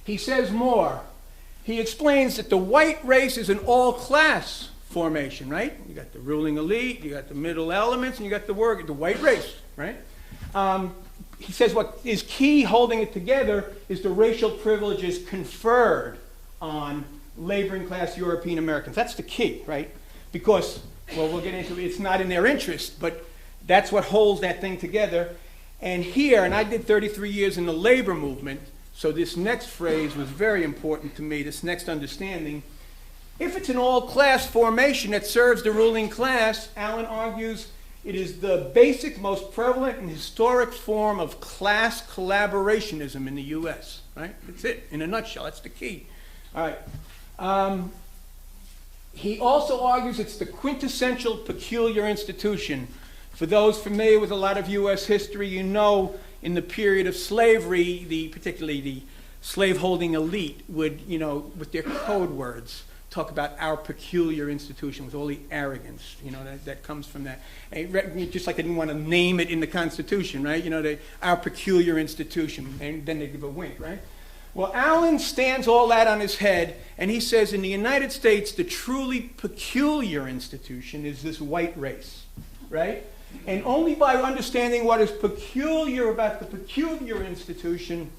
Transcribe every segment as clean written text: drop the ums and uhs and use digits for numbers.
he says more. He explains that the white race is an all-class formation, right? You got the ruling elite, you got the middle elements, and you got the white race, right? He says what is key holding it together is the racial privileges conferred on laboring class European Americans. That's the key, right? Because, well, we'll get into it, it's not in their interest, but that's what holds that thing together. And here, and I did 33 years in the labor movement, so this next phrase was very important to me, this next understanding. If it's an all-class formation that serves the ruling class, Allen argues it is the basic, most prevalent and historic form of class collaborationism in the U.S., right? That's it, in a nutshell, that's the key. All right. He also argues it's the quintessential peculiar institution. For those familiar with a lot of U.S. history, you know in the period of slavery, particularly the slaveholding elite would, with their code words, talk about our peculiar institution with all the arrogance, that comes from that. And just like they didn't want to name it in the Constitution, right? Our peculiar institution, and then they give a wink, right? Well, Allen stands all that on his head, and he says in the United States, the truly peculiar institution is this white race, right? And only by understanding what is peculiar about the peculiar institution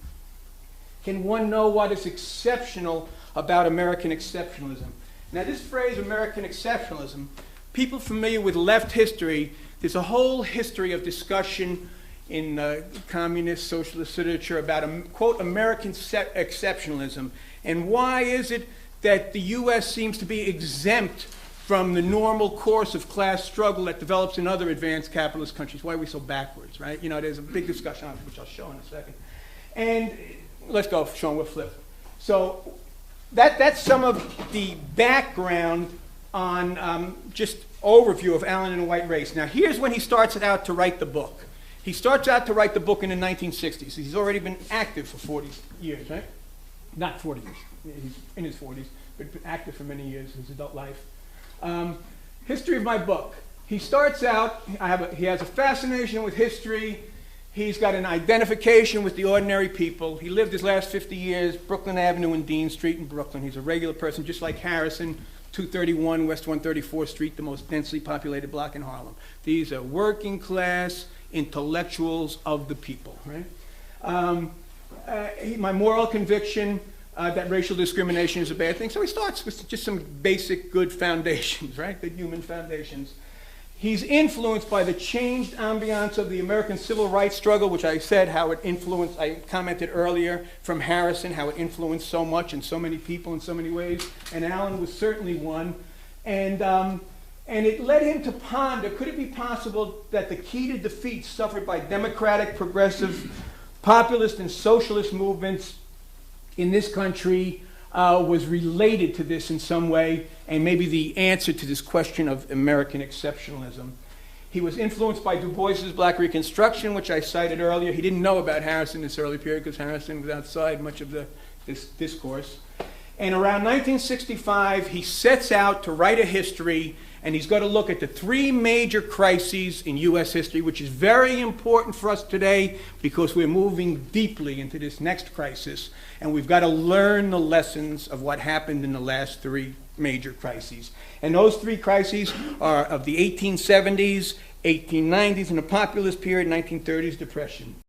can one know what is exceptional about American exceptionalism. Now, this phrase, American exceptionalism, people familiar with left history, there's a whole history of discussion in communist, socialist literature about, quote, American exceptionalism. And why is it that the U.S. seems to be exempt from the normal course of class struggle that develops in other advanced capitalist countries? Why are we so backwards, right? There's a big discussion on it, which I'll show in a second. And let's go, Sean, we'll flip. So that's some of the background on just overview of Allen and the White Race. Now, here's when he starts out to write the book. He starts out to write the book in the 1960s. He's already been active for 40 years, right? Not 40 years. He's in his 40s, but been active for many years in his adult life. History of my book. He starts out, he has a fascination with history. He's got an identification with the ordinary people. He lived his last 50 years, Brooklyn Avenue and Dean Street in Brooklyn. He's a regular person, just like Harrison, 231 West 134th Street, the most densely populated block in Harlem. These are working class intellectuals of the people, right? My moral conviction that racial discrimination is a bad thing. So he starts with just some basic good foundations, right? Good human foundations. He's influenced by the changed ambiance of the American civil rights struggle, which I said how it influenced, I commented earlier from Harrison, how it influenced so much and so many people in so many ways. And Allen was certainly one. And it led him to ponder, could it be possible that the key to defeat suffered by democratic, progressive, populist, and socialist movements in this country was related to this in some way, and maybe the answer to this question of American exceptionalism. He was influenced by Du Bois's Black Reconstruction, which I cited earlier. He didn't know about Harrison this early period because Harrison was outside much of this discourse. And around 1965, he sets out to write a history, and he's going to look at the three major crises in U.S. history, which is very important for us today because we're moving deeply into this next crisis, and we've got to learn the lessons of what happened in the last three major crises. And those three crises are of the 1870s, 1890s, and the populist period, 1930s Depression.